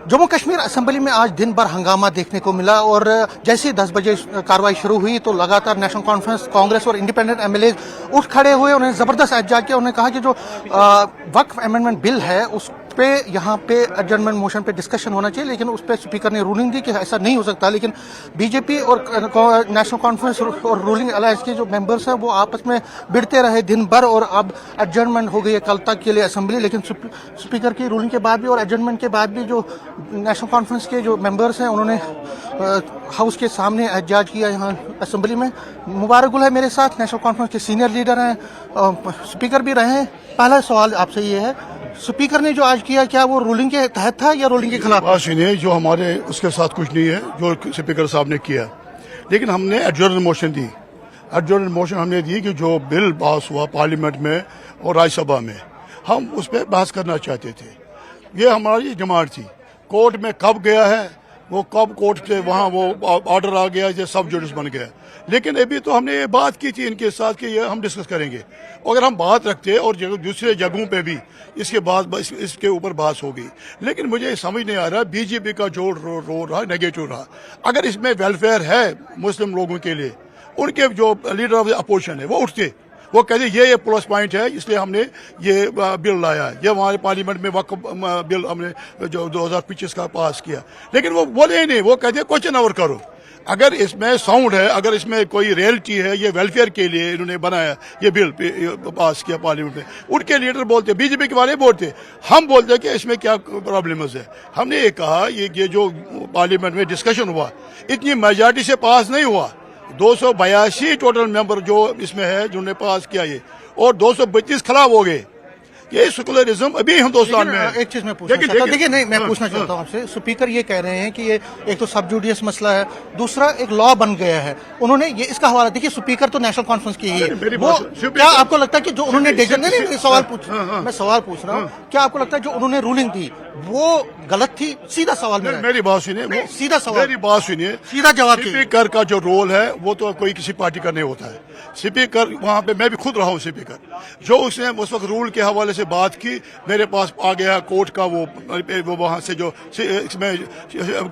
Jammu Kashmir assembly में आज दिन भर हंगामा देखने को मिला और जैसे ही 10 बजे कार्रवाई शुरू हुई तो लगातार नेशनल कॉन्फ्रेंस, कांग्रेस और इंडिपेंडेंट एमएलए उठ खड़े हुए। उन्होंने जबरदस्त एहतजाज किया। उन्होंने कहा कि जो वक्फ अमेंडमेंट बिल है उस पे यहाँ पे एडजर्नमेंट मोशन पे डिस्कशन होना चाहिए, लेकिन उस पे स्पीकर ने रूलिंग दी कि ऐसा नहीं हो सकता। लेकिन बीजेपी और नेशनल कॉन्फ्रेंस और रूलिंग अलायंस के जो मेंबर्स हैं वो आपस में भिड़ते रहे दिन भर और अब एडजर्नमेंट हो गई है कल तक के लिए असेंबली। लेकिन स्पीकर की रूलिंग के बाद भी और एडजर्नमेंट के बाद भी जो नेशनल कॉन्फ्रेंस के जो मेंबर्स हैं उन्होंने हाउस के सामने एहतजाज किया यहाँ असेंबली में। मुबारक गुल है मेरे साथ, नेशनल कॉन्फ्रेंस के सीनियर लीडर हैं, स्पीकर भी रहे हैं। पहला सवाल आपसे ये है, स्पीकर ने जो आज किया क्या वो रूलिंग के तहत था या रूलिंग के खिलाफ? बात नहीं, जो हमारे उसके साथ कुछ नहीं है जो स्पीकर साहब ने किया, लेकिन हमने एडजर्न मोशन दी। एडजर्न मोशन हमने दी कि जो बिल पास हुआ पार्लियामेंट में और राज्यसभा में, हम उस पर बहस करना चाहते थे। ये हमारी डिमांड थी। कोर्ट में कब गया है, वो कब कोर्ट से वहाँ वो ऑर्डर आ गया, ये सब जुडिस बन गया। लेकिन अभी तो हमने ये बात की थी इनके साथ कि ये हम डिस्कस करेंगे। अगर हम बात रखते और दूसरे जगहों पे भी इसके बाद इसके ऊपर बात होगी। लेकिन मुझे समझ नहीं आ रहा बीजेपी का जो रो रहा नेगेटिव रहा। अगर इसमें वेलफेयर है मुस्लिम लोगों के लिए, उनके जो लीडर ऑफ द अपोजिशन है वो उठते, वो कहते ये प्लस पॉइंट है, इसलिए हमने ये बिल लाया। ये हमारे पार्लियामेंट में वक्फ बिल हमने जो 2025 का पास किया। लेकिन वो बोले ही नहीं, वो कहते क्वेश्चन आवर करो। अगर इसमें साउंड है, अगर इसमें कोई रियलिटी है, ये वेलफेयर के लिए इन्होंने बनाया, ये बिल पास किया पार्लियामेंट में। उनके लीडर बोलते, बीजेपी के वाले बोलते, हम बोलते कि इसमें क्या प्रॉब्लम्स है। हमने ये कहा ये जो पार्लियामेंट में डिस्कशन हुआ इतनी मेजॉरिटी से पास नहीं हुआ। 282 टोटल मेंबर जो इसमें है जिन्होंने पास किया ये, और 232 खिलाफ हो गए। ये सेकुलरिज्म अभी हिंदुस्तान में है। एक चीज मैं पूछना चाहता हूं, देखिए नहीं, मैं पूछना चाहता हूं आपसे। स्पीकर ये कह रहे हैं कि ये एक तो सब जुडियस मसला है, दूसरा एक लॉ बन गया है। उन्होंने ये इसका हवाला, देखिए स्पीकर तो नेशनल कॉन्फ्रेंस की ही है। वो क्या आपको लगता है कि जो उन्होंने नहीं सवाल पूछ मैं सवाल पूछ रहा हूँ, क्या आपको लगता है जो उन्होंने रूलिंग दी वो गलत थी? सीधा सवाल मेरी बात सुनिए, सीधा सवाल, मेरी बात सुनिए, सीधा जवाब। स्पीकर का जो रोल है वो तो कोई किसी पार्टी का नहीं होता है। स्पीकर वहां पे, मैं भी खुद रहा हूं स्पीकर, जो उसने उस वक्त रूल के हवाले से बात की, मेरे पास आ गया कोर्ट का वो वहां से जो इसमें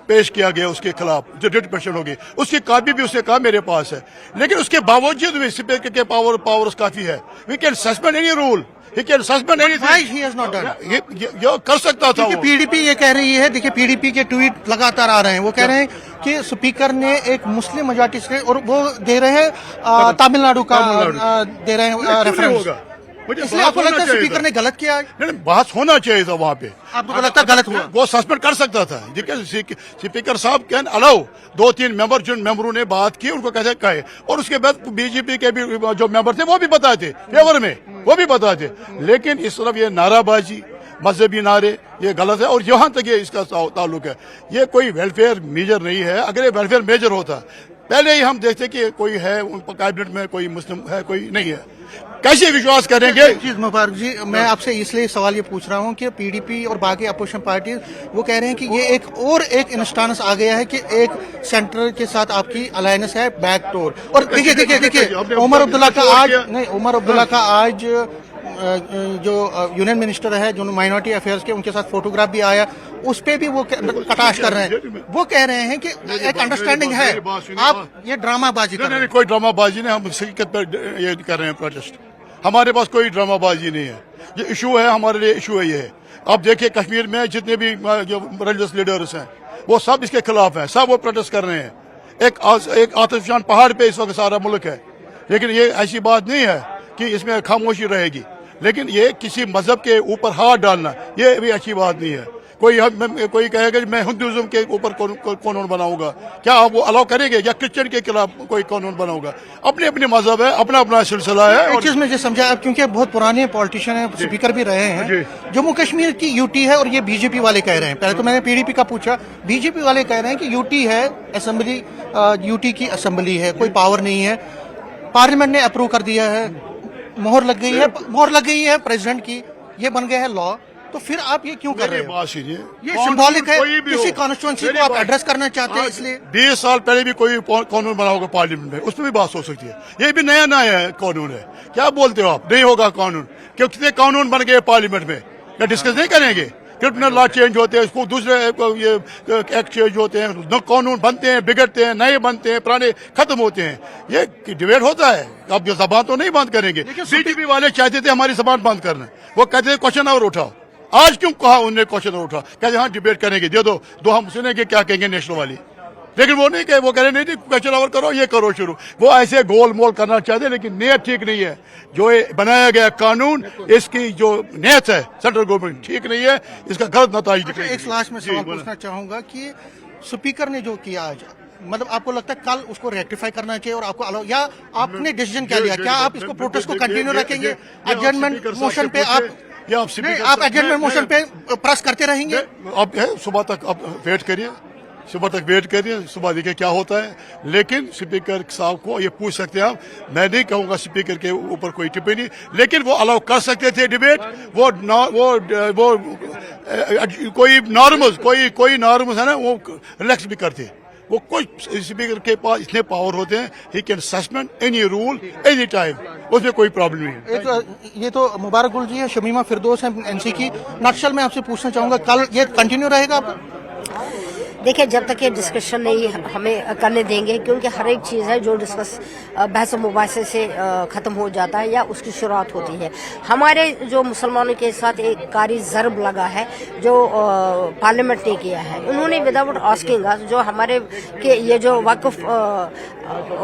पेश किया गया उसके खिलाफ जो रिट पिटीशन होगी, उसकी कॉपी भी उसने कहा मेरे पास है। लेकिन उसके बावजूद भी स्पीकर के पावर्स काफी है। We can suspend any rule, he can suspend anything. Why he has not done? ये कर सकता था। पीडीपी ये कह रही है, देखिए पीडीपी के ट्वीट लगातार आ रहे हैं, वो कह रहे हैं कि स्पीकर ने एक मुस्लिम मेजॉरिटी से, और वो दे रहे हैं तमिलनाडु का दे रहे हैं रेफरेंस। इसलिए आपको लगता है स्पीकर ने गलत किया? नहीं, बात होना चाहिए था वहाँ पे। आपको लगता है गलत हुआ? वो सस्पेंड कर सकता था। स्पीकर साहब कैन अलाउ 2-3 मेंबर, जिन मेंबरों ने बात की उनको कैसे कहे, और उसके बाद बीजेपी के भी जो मेंबर थे वो भी बताए थे फेवर में, वो भी बताए थे। लेकिन इस तरफ ये नाराबाजी, मजहबी नारे, ये गलत है। और यहाँ तक ये इसका ताल्लुक है, ये कोई वेलफेयर मेजर नहीं है। अगर ये वेलफेयर मेजर होता पहले ही हम देखते कि कोई है कैबिनेट में, कोई मुस्लिम है, कोई नहीं है, कैसे विश्वास करेंगे? चीज मुबारक जी, मैं आपसे इसलिए सवाल ये पूछ रहा हूँ कि पीडीपी और बाकी अपोजिशन पार्टी वो कह रहे हैं कि ये एक इंस्टांस आ गया है कि एक सेंटर के साथ आपकी अलायंस है, बैक डोर। और देखिए उमर अब्दुल्ला का आज जो यूनियन मिनिस्टर है, जो माइनॉरिटी अफेयर्स के, उनके साथ फोटोग्राफ भी आया, उस पे भी वो कटाश कर रहे हैं। वो कह रहे हैं कि एक अंडरस्टैंडिंग है, आप ये ड्रामाबाजी कर रहे हैं। कोई ड्रामाबाजी नहीं, हम हकीकत पर ये कर रहे हैं प्रोटेस्ट। हमारे पास कोई ड्रामाबाजी नहीं है। ये इशू है, हमारे लिए इशू है ये। अब देखिए कश्मीर में जितने भी जो रिलीजियस लीडर्स हैं वो सब इसके खिलाफ हैं, सब वो प्रोटेस्ट कर रहे हैं। एक आतिफशान पहाड़ पे इस वक्त सारा मुल्क है। लेकिन ये ऐसी बात नहीं है कि इसमें खामोशी रहेगी। लेकिन ये किसी मजहब के ऊपर हाथ डालना ये भी अच्छी बात नहीं है। कोई कहेगा मैं हिंदुइज्म के ऊपर कानून बनाऊंगा, क्या आप वो अलाउ करेंगे? या क्रिश्चियन के खिलाफ कोई कानून बनाऊंगा? अपने अपने मजहब है, अपना अपना सिलसिला है। एक चीज मुझे समझा, अब क्योंकि बहुत पुराने पॉलिटिशियन हैं, स्पीकर भी रहे हैं, जम्मू कश्मीर की यूटी है और ये बीजेपी वाले कह रहे हैं। पहले तो मैंने पीडीपी का पूछा, बीजेपी वाले कह रहे हैं कि यूटी है असेंबली, यूटी की असेंबली है, कोई पावर नहीं है, पार्लियामेंट ने अप्रूव कर दिया है, मोहर लग गई है प्रेसिडेंट की, ये बन गया है लॉ। तो फिर आप ये क्यों कर रहे हैं? ये सिंबॉलिक है, किसी कॉन्स्टिट्यूएंसी को आप एड्रेस करना चाहते हैं, इसलिए 20 साल पहले भी कोई कानून बना होगा पार्लियामेंट में, उसमें भी बात हो सकती है। ये भी नया कानून है। क्या बोलते हो आप, नहीं होगा कानून? क्यों कितने कानून बन गए पार्लियामेंट में, क्या डिस्कस नहीं करेंगे? क्रिमिनल लॉ चेंज होते हैं, उसको दूसरे ये एक्ट चेंज होते हैं, न कानून बनते हैं, बिगड़ते हैं, नए बनते हैं, पुराने खत्म होते हैं. ये डिबेट होता है. अब ये जबान तो नहीं बंद करेंगे. बीजेपी वाले चाहते थे हमारी जबान बंद करना, वो कहते थे क्वेश्चन और उठाओ. आज क्यों कहा उन्होंने क्वेश्चन और उठा? कहते हाँ डिबेट करेंगे, दे दो हम सुनेंगे क्या कहेंगे नेशनल वाली. लेकिन वो नहीं कहे, वो कह रहे नहीं क्वेश्चन और करो, ये करो शुरू. वो ऐसे गोल मोल करना चाहते, लेकिन नीयत ठीक नहीं है. जो ये बनाया गया कानून, इसकी जो नीयत है सेंट्रल गवर्नमेंट ठीक नहीं है, इसका गलत नताइज दिखेगा. एक लास्ट में सवाल पूछना चाहूंगा कि स्पीकर ने जो किया आज, मतलब आपको लगता है कल उसको रेक्टिफाई करना चाहिए और आपको अलाउ, या आपने डिसीजन क्या लिया? क्या आप इसको प्रोटेस्ट को कंटिन्यू रखेंगे? एडजर्नमेंट मोशन पे आप एडजर्नमेंट मोशन पे प्रेस करते रहेंगे? अब सुबह तक अब वेट करिए, सुबह तक वेट करिए, सुबह देखिए क्या होता है. लेकिन स्पीकर साहब को ये पूछ सकते हैं आप. मैं नहीं कहूंगा स्पीकर के ऊपर कोई टिप्पणी, लेकिन वो अलाउ कर सकते थे डिबेट. वो कोई नॉर्मस है ना, वो रिलैक्स भी करते. वो कोई स्पीकर के पास इतने पावर होते हैं, he can suspend any rule any time, उसमें कोई प्रॉब्लम नहीं है. ये तो मुबारक गुल जी है, शमीमा फिरदौस है एनसी की. नक्सल में आपसे पूछना चाहूंगा, कल ये कंटिन्यू रहेगा आपका? देखिए, जब तक ये डिस्कशन नहीं हमें करने देंगे, क्योंकि हर एक चीज़ है जो डिस्कस बहस मुबासे से ख़त्म हो जाता है या उसकी शुरुआत होती है. हमारे जो मुसलमानों के साथ एक कारी ज़रब लगा है जो पार्लियामेंट ने किया है. उन्होंने विदाउट आस्किंग अस जो हमारे के ये जो वक्फ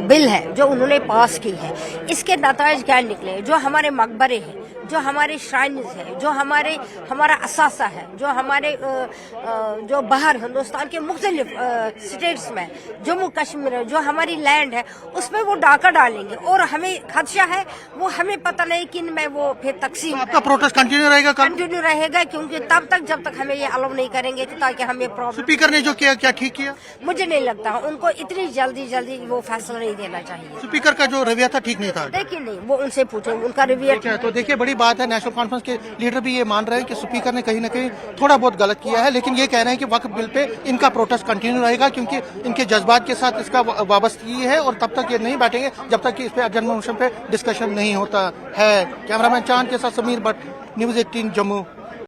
बिल है जो उन्होंने पास की है, इसके नताइज क्या निकले? जो हमारे मकबरे हैं, जो हमारे श्राइन्स है, जो हमारा असासा है, जो हमारे जो बाहर हिंदुस्तान के मुख्तलिफ स्टेट्स में, जम्मू कश्मीर है, जो हमारी लैंड है, उसमें वो डाका डालेंगे और हमें खदशा है, वो हमें पता नहीं किन में वो फिर तकसीम. आपका प्रोटेस्ट कंटिन्यू रहेगा? कंटिन्यू रहेगा, क्योंकि तब तक जब तक हमें ये अलाउ नहीं करेंगे ताकि हमें प्रॉब्लम. स्पीकर ने जो किया क्या ठीक किया? मुझे नहीं लगता, उनको इतनी जल्दी वो फैसला नहीं देना चाहिए. स्पीकर का जो रवैया था ठीक नहीं था? देखिए नहीं, वो उनसे पूछो उनका रवैया. तो देखिए, बड़ी बात है, नेशनल कॉन्फ्रेंस के लीडर भी ये मान रहे हैं कि स्पीकर ने कहीं ना कहीं थोड़ा बहुत गलत किया है, लेकिन ये कह रहे हैं कि वक्फ बिल पे इनका प्रोटेस्ट कंटिन्यू रहेगा, क्योंकि इनके जज्बात के साथ इसका वाबस्तगी है और तब तक ये नहीं बैठेंगे जब तक कि इस पे एडजर्नमेंट मोशन पे डिस्कशन नहीं होता है. कैमरामैन चांद के साथ समीर भट्ट, न्यूज़ 18 जम्मू.